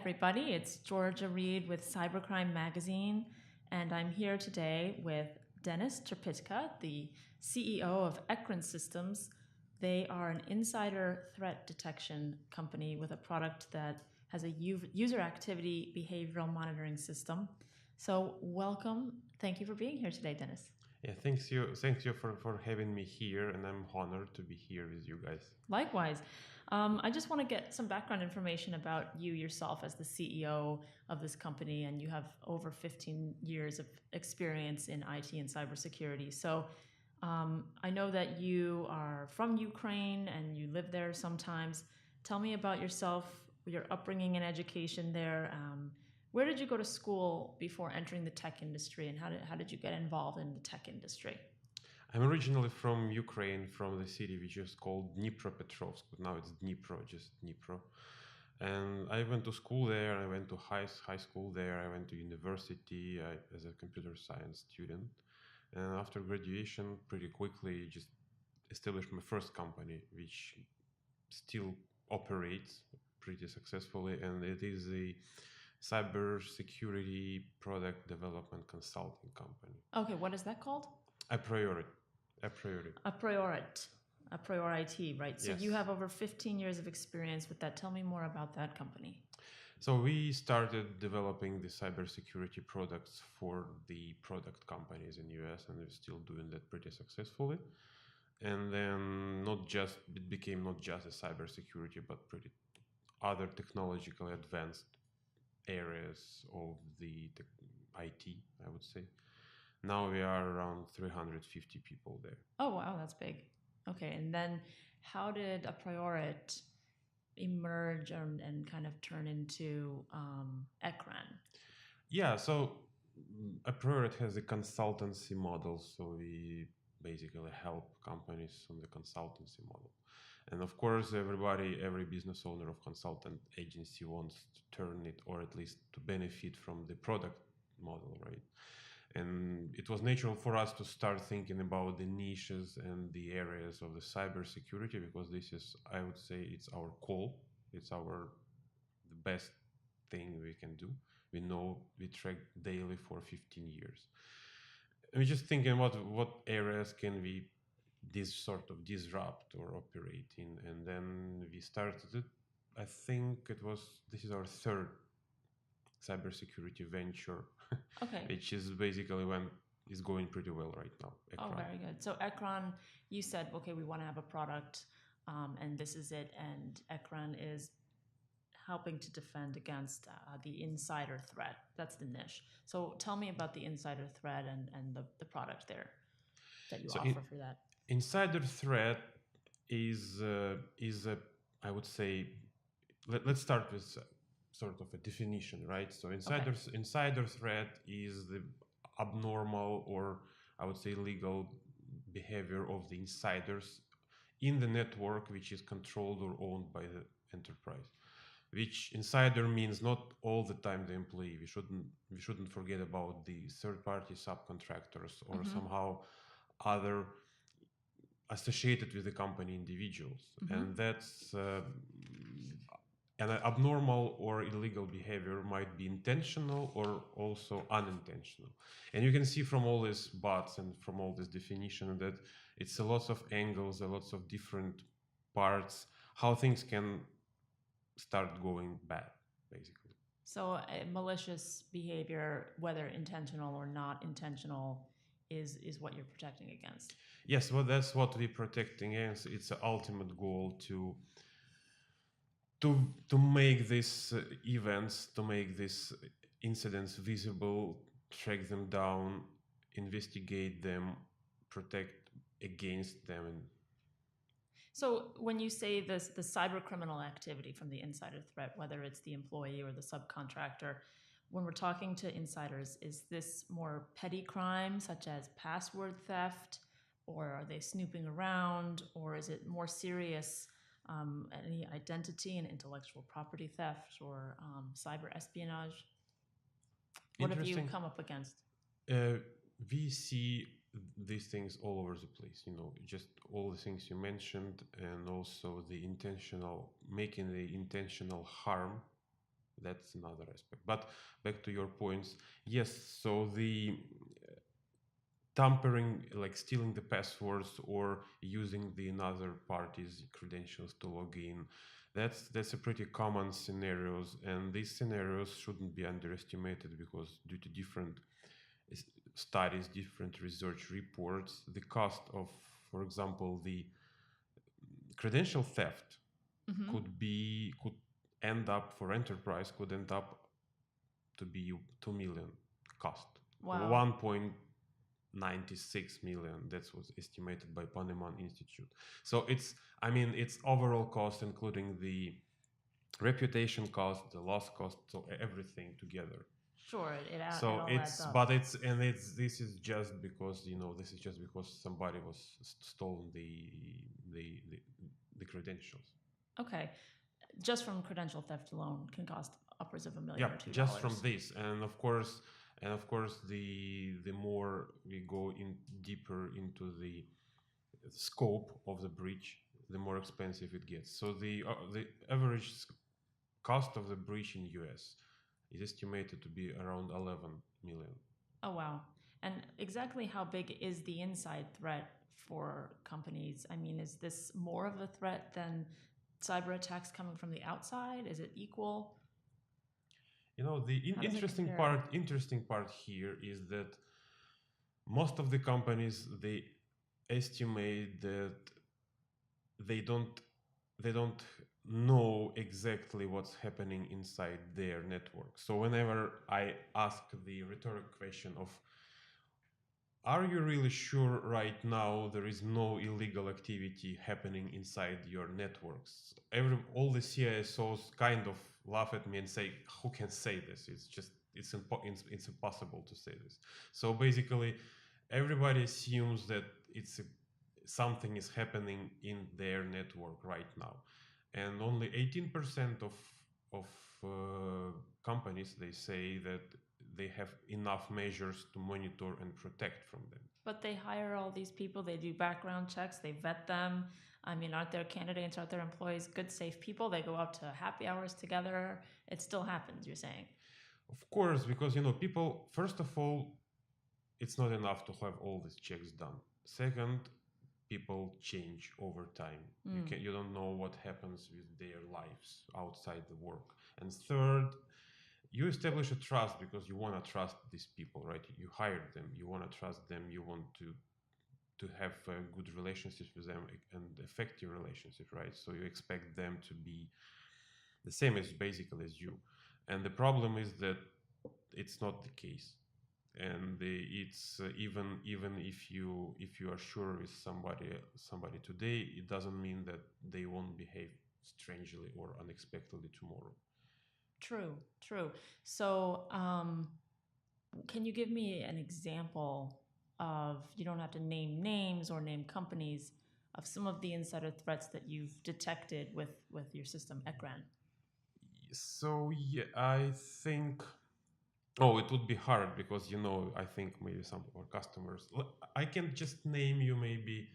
everybody. It's Georgia Reed with Cybercrime Magazine, and I'm here today with Dennis Turpitka, the CEO of Ekran Systems. They are an insider threat detection company with a product that has a user activity behavioral monitoring system. So welcome. Thank you for being here today, Dennis. Yeah, thanks you for having me here, and I'm honored to be here with you guys. Likewise. I just want to get some background information about you yourself as the CEO of this company, and you have over 15 years of experience in IT and cybersecurity. So I know that you are from Ukraine and you live there sometimes. Tell me about yourself, your upbringing and education there. Where did you go to school before entering the tech industry, and how did you get involved in the tech industry? I'm originally from Ukraine, from the city which is called Dnipropetrovsk, but now it's Dnipro, just Dnipro. And I went to school there. I went to high school there. I went to university as a computer science student. And after graduation, pretty quickly, just established my first company, which still operates pretty successfully, and it is a cybersecurity product development consulting company. Okay, what is that called? A priori. A priority, right? So Yes. you have over 15 years of experience with that. Tell me more about that company. So we started developing the cybersecurity products for the product companies in US, and we're still doing that pretty successfully. And then it became not just a cybersecurity, but pretty other technologically advanced areas of the IT, I would say. Now we are around 350 people there. Oh, wow, that's big. Okay, and then how did a Priorit emerge and kind of turn into Ekran? Yeah, so a Priorit has a consultancy model, so we basically help companies on the consultancy model. And of course, every business owner of consultant agency wants to turn it, or at least to benefit from the product model, right? And it was natural for us to start thinking about the niches and the areas of the cybersecurity, because this is, I would say, it's our call. It's the best thing we can do. We know we track daily for 15 years. And we're just thinking about what areas can we disrupt or operate in, and then we started it. I think this is our third cybersecurity venture, Okay. which is basically is going pretty well right now. Oh, Ekron. very good. So Ekran, you said, okay, we want to have a product, and this is it. And Ekran is helping to defend against the insider threat. That's the niche. So tell me about the insider threat and the product there that you offer for that. Insider threat is I would say, let's start with sort of a definition, right? So insider threat is the abnormal, or I would say legal behavior of the insiders in the network which is controlled or owned by the enterprise. Which insider means not all the time the employee. We shouldn't forget about the third-party subcontractors or somehow other associated with the company individuals. And that's an abnormal or illegal behavior might be intentional or also unintentional. And you can see from all these bots and from all this definition that it's a lot of angles, a lots of different parts, how things can start going bad, basically. So malicious behavior, whether intentional or not intentional, is what you're protecting against. Yes, well, that's what we're protecting against. It's an ultimate goal to make these events, to make these incidents visible, track them down, investigate them, protect against them. So when you say this, the cyber criminal activity from the insider threat, whether it's the employee or the subcontractor, when we're talking to insiders, is this more petty crime such as password theft, or are they snooping around, or is it more serious, any identity and intellectual property theft or cyber espionage? What have you come up against? We see these things all over the place, just all the things you mentioned, and also making the intentional harm that's another aspect. But back to your points, yes. So the tampering, like stealing the passwords or using the another party's credentials to log in, that's a pretty common scenarios, and these scenarios shouldn't be underestimated because due to different studies, different research reports, the cost of, for example, the credential theft could end up for enterprise could end up to be 2 million cost. Wow. 1.96 million, that was estimated by Ponemon Institute. So it's overall cost, including the reputation cost, the loss cost, so everything together. Sure, it so all it's adds up. but it's and it's this is just because somebody was stolen the credentials. Okay, just from credential theft alone can cost upwards of $1 million or $2 million. Just from this, and of course, the more we go in deeper into the scope of the breach, the more expensive it gets. So the average cost of the breach in US is estimated to be around 11 million. Oh wow! And exactly how big is the inside threat for companies? I mean, is this more of a threat than cyber attacks coming from the outside? Is it equal? The interesting part here is that most of the companies, they estimate that they don't know exactly what's happening inside their network. So whenever I ask the rhetoric question of, are you really sure right now there is no illegal activity happening inside your networks? All the CISOs kind of laugh at me and say, who can say this? It's impossible to say this. So basically, everybody assumes that something is happening in their network right now, and only 18% of companies, they say that they have enough measures to monitor and protect from them. But they hire all these people, they do background checks, they vet them. I mean, aren't there candidates, aren't there employees, good, safe people? They go out to happy hours together. It still happens, you're saying? Of course, because, people, first of all, it's not enough to have all these checks done. Second, people change over time. You don't know what happens with their lives outside the work. And third, you establish a trust because you want to trust these people, right? You hired them, you want to trust them, you want to have good relationships with them and effective relationship, right? So you expect them to be the same as basically as you. And the problem is that it's not the case. And it's even if you are sure with somebody today, it doesn't mean that they won't behave strangely or unexpectedly tomorrow. True. So can you give me an example of, you don't have to name names or name companies, of some of the insider threats that you've detected with your system, Ekran? So yeah, I think, it would be hard because, I think maybe some of our customers, I can just name you maybe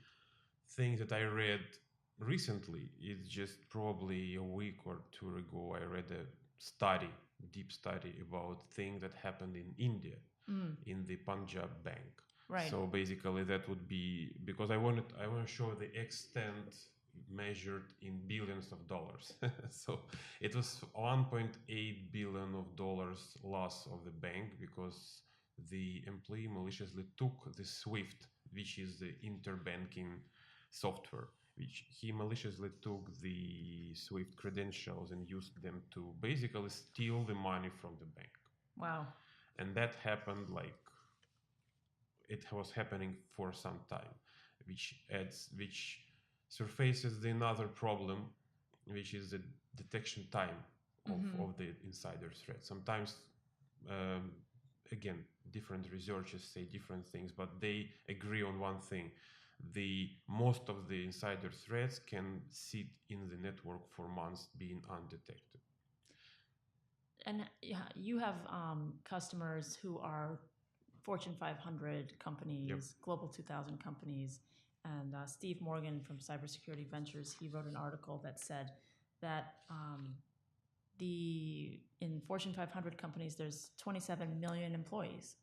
things that I read recently. It's just probably a week or two ago, I read a deep study about things that happened in India, in the Punjab bank. Right. So basically that would be, because I want to show the extent measured in billions of dollars. So it was 1.8 billion of dollars loss of the bank because the employee maliciously took the SWIFT, which is the interbanking software, which he maliciously took the SWIFT credentials and used them to basically steal the money from the bank. Wow. And that happened, it was happening for some time, which surfaces another problem, which is the detection time of the insider threat. Sometimes, again, different researchers say different things, but they agree on one thing. Most of the insider threats can sit in the network for months being undetected. And you have customers who are Fortune 500 companies, Yep. Global 2000 companies. And Steve Morgan from Cybersecurity Ventures, he wrote an article that said that the in Fortune 500 companies, there's 27 million employees.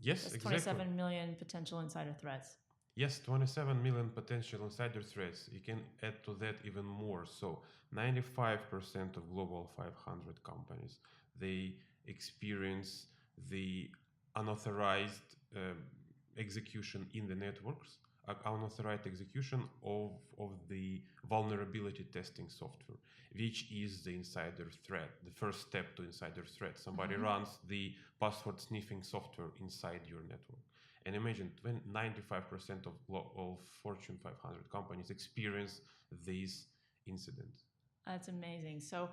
Yes, That's exactly. 27 million potential insider threats. Yes, 27 million potential insider threats. You can add to that even more. So 95% of global 500 companies, they experience the unauthorized execution in the networks, unauthorized execution of the vulnerability testing software, which is the insider threat, the first step to insider threat. Somebody runs the password sniffing software inside your network. And imagine when 95% of Fortune 500 companies experience these incidents. That's amazing. So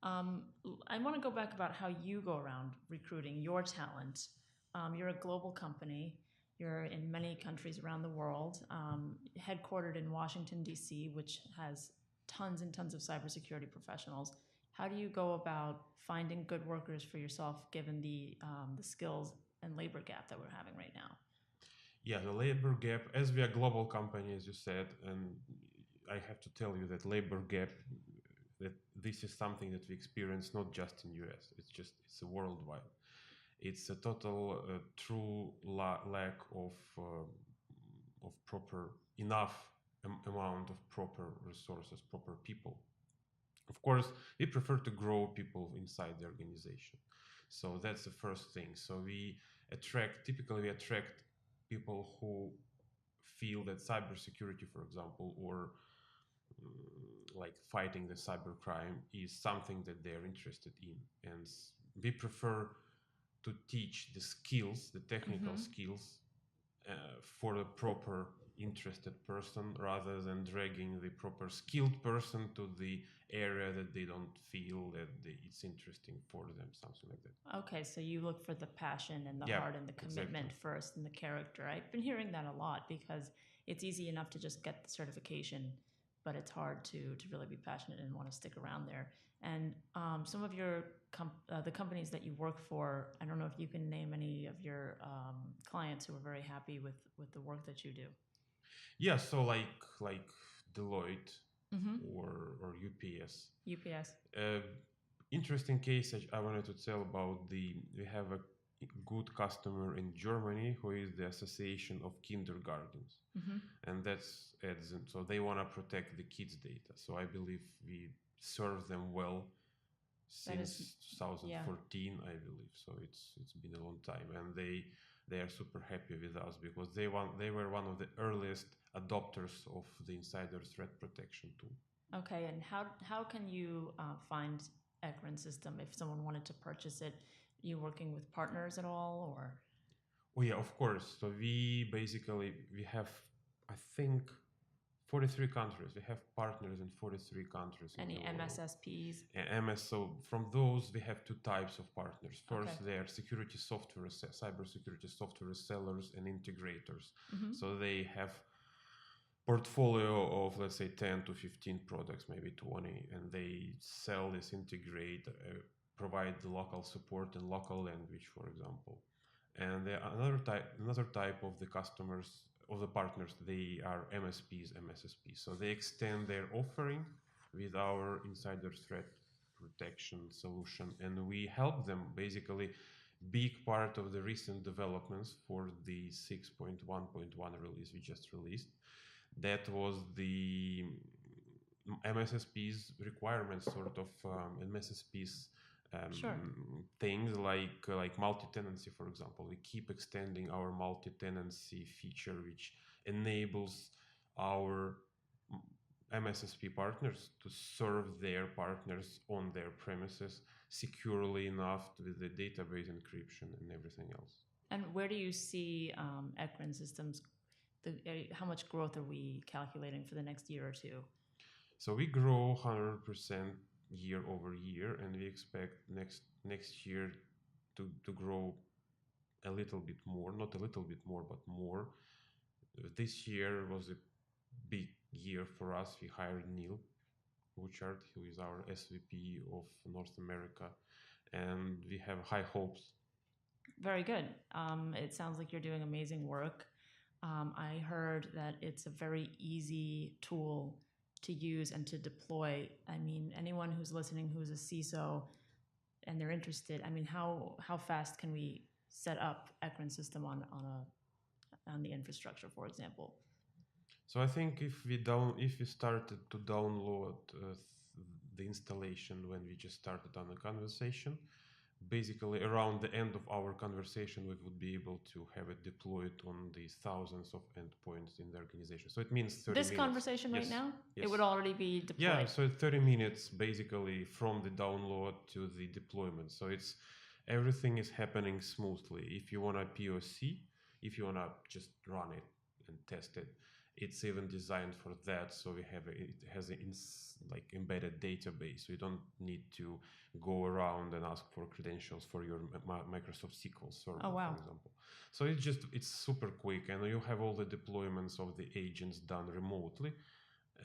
I want to go back about how you go around recruiting your talent. You're a global company. You're in many countries around the world, headquartered in Washington, D.C., which has tons and tons of cybersecurity professionals. How do you go about finding good workers for yourself, given the skills and labor gap that we're having right now? Yeah, the labor gap, as we are a global company, as you said, and I have to tell you that labor gap, that this is something that we experience not just in US, it's a worldwide. It's a total true lack of proper enough amount of proper resources, proper people. Of course, we prefer to grow people inside the organization. So that's the first thing. So typically we attract people who feel that cybersecurity, for example, or like fighting the cybercrime is something that they're interested in. And we prefer to teach the skills, the technical skills, for a proper interested person rather than dragging the proper skilled person to the area that they don't feel that it's interesting for them, something like that. Okay, so you look for the passion and the Yeah, heart and the commitment exactly. first and the character. I've been hearing that a lot because it's easy enough to just get the certification, but it's hard to really be passionate and want to stick around there. And some of your the companies that you work for, I don't know if you can name any of your clients who are very happy with the work that you do. Yeah, so like Deloitte or UPS. UPS. Interesting case I wanted to tell about we have a good customer in Germany who is the Association of Kindergartens, and that's adds in, so they want to protect the kids' data. So I believe we serve them well since 2014, I believe. So it's been a long time, and they are super happy with us because they were one of the earliest adopters of the insider threat protection tool. Okay, and how can you find Ekran System if someone wanted to purchase it? Are you working with partners at all, or? Oh yeah, of course. So we have, I think, 43 countries. We have partners in 43 countries. Any MSSPs? So from those, we have two types of partners. First, Okay. they are security software, cybersecurity software sellers and integrators. So they have portfolio of, let's say, 10 to 15 products, maybe 20, and they sell this, integrate, provide the local support in local language, for example. And another type of the customers, of the partners, they are MSPs, MSSPs. So they extend their offering with our insider threat protection solution, and we help them basically. Big part of the recent developments for the 6.1.1 release we just released, that was the MSSP's requirements, sort of MSSP's things like multi-tenancy, for example. We keep extending our multi-tenancy feature, which enables our MSSP partners to serve their partners on their premises securely enough with the database encryption and everything else. And where do you see Ekran Systems? How much growth are we calculating for the next year or two? So we grow 100% year over year, and we expect next year to grow a little bit more, not a little bit more, but more. This year was a big year for us. We hired Neil Bouchard, who is our SVP of North America, and we have high hopes. Very good. It sounds like you're doing amazing work. I heard that it's a very easy tool to use and to deploy. I mean, anyone who's listening who's a CISO, and they're interested, I mean, how fast can we set up Ekran System on the infrastructure, for example? So I think if we started to download the installation when we just started on the conversation, basically around the end of our conversation, we would be able to have it deployed on the thousands of endpoints in the organization. So it means 30 this minutes. Conversation right Yes. now, Yes. it would already be deployed. Yeah, so 30 minutes basically from the download to the deployment. So it's everything is happening smoothly. If you want a POC, if you want to just run it and test it, it's even designed for that. So it has like embedded database. So you don't need to go around and ask for credentials for your Microsoft SQL server, Oh, wow. for example. So it's super quick, and you have all the deployments of the agents done remotely,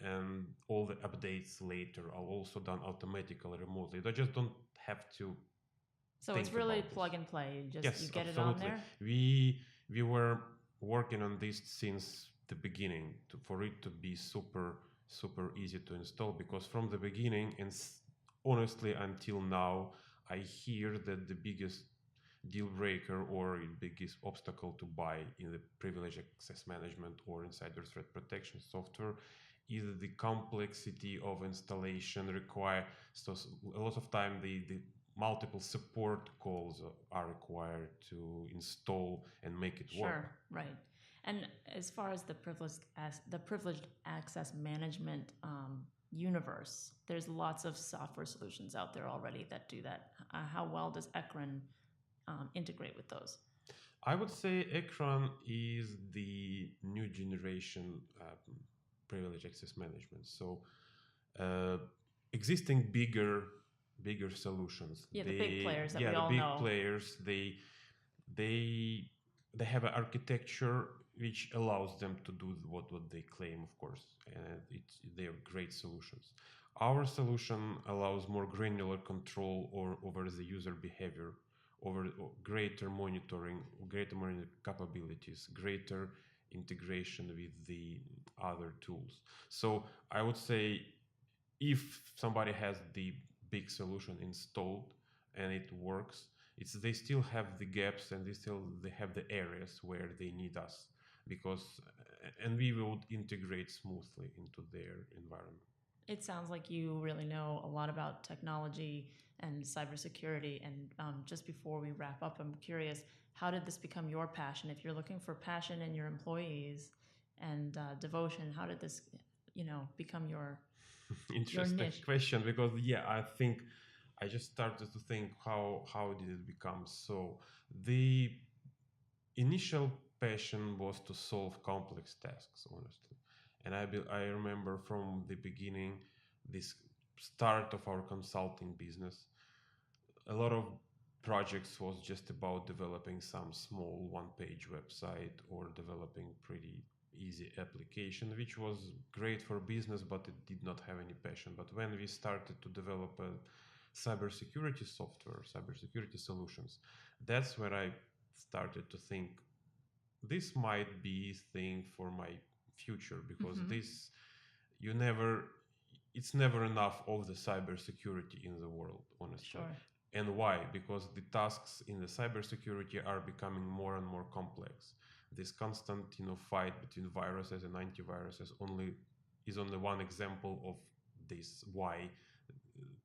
and all the updates later are also done automatically remotely. They just don't have to. So it's really plug and play. Yes, you get absolutely. it on there. We were working on this since the beginning for it to be super easy to install, because from the beginning and honestly until now, I hear that the biggest deal breaker or biggest obstacle to buy in the privilege access management or insider threat protection software is the complexity of installation require. So a lot of time the multiple support calls are required to install and make it work. Sure, right. And as far as the privileged access management universe, there's lots of software solutions out there already that do that. How well does Ekron integrate with those? I would say Ekron is the new generation privilege access management. So existing bigger solutions. Yeah, the big players that we the all big know. players, they have an architecture which allows them to do what they claim, of course, and they're great solutions. Our solution allows more granular control over the user behavior, over greater monitoring capabilities, greater integration with the other tools. So I would say if somebody has the big solution installed and it works, they still have the gaps, and they have the areas where they need us, and we will integrate smoothly into their environment. It sounds like you really know a lot about technology and cybersecurity. And just before we wrap up, I'm curious, how did this become your passion? If you're looking for passion in your employees and devotion, how did this, become your Interesting niche? question, because I think I just started to think how did it become so. The initial passion was to solve complex tasks, honestly, and I remember from the beginning, this start of our consulting business, a lot of projects was just about developing some small one-page website or developing pretty easy application, which was great for business, but it did not have any passion. But when we started to develop a cybersecurity software, cybersecurity solutions, that's where I started to think this might be a thing for my future, because this you never it's never enough of the cybersecurity in the world, honestly. Sure. And why? Because the tasks in the cybersecurity are becoming more and more complex. This constant, fight between viruses and antiviruses is only one example of this. Why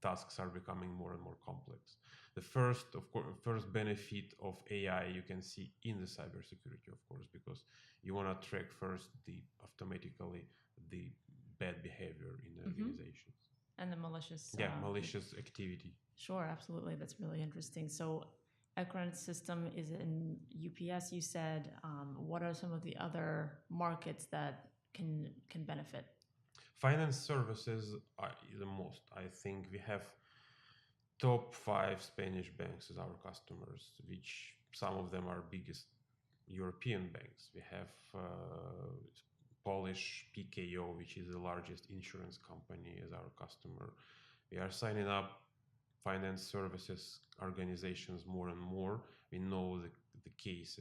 tasks are becoming more and more complex. The first benefit of AI you can see in the cybersecurity, of course, because you want to track first automatically the bad behavior in the organizations. And the malicious. Malicious activity. Sure, absolutely. That's really interesting. So, Ekran System is in UPS. You said. What are some of the other markets that can benefit? Finance services are the most. I think we have top 5 Spanish banks as our customers, which some of them are biggest European banks. We have Polish PKO, which is the largest insurance company, as our customer. We are signing up finance services organizations more and more. We know the case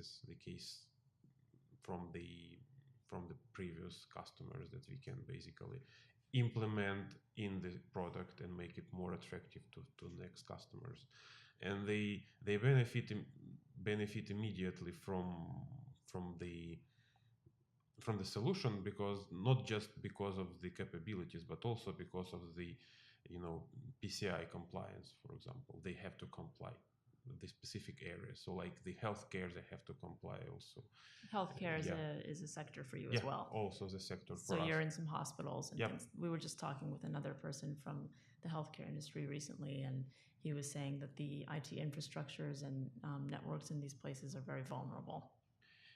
from the previous customers that we can basically implement in the product and make it more attractive to next customers. and they benefit immediately from the solution, because not just because of the capabilities, but also because of the PCI compliance. For example, they have to comply with the specific areas. So like the healthcare, they have to comply also. Healthcare Yeah. is a sector for you Yeah, as well. also the sector So for us. you're in some hospitals and Yep. things. We were just talking with another person from the healthcare industry recently, and he was saying that the IT infrastructures and networks in these places are very vulnerable.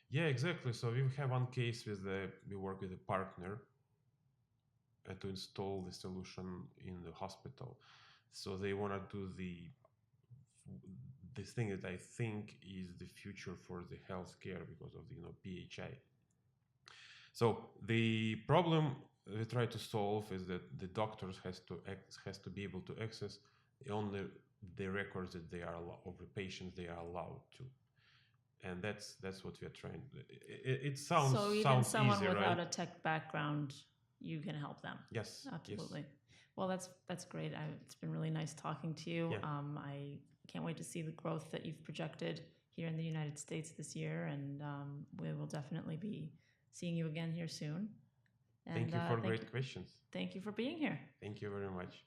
Yeah, exactly. So we have one case we work with a partner to install the solution in the hospital. So they want to do this thing that I think is the future for the healthcare because of the PHI. So the problem we try to solve is that the doctors has to be able to access only the records that they are of the patients they are allowed to, and that's what we are trying. It sounds So even someone easy, without right? a tech background, you can help them. Yes, Absolutely. yes. Well, that's great. It's been really nice talking to you. Yeah. I can't wait to see the growth that you've projected here in the United States this year, and we will definitely be seeing you again here soon. And Thank you for great questions. Thank you for being here. Thank you very much.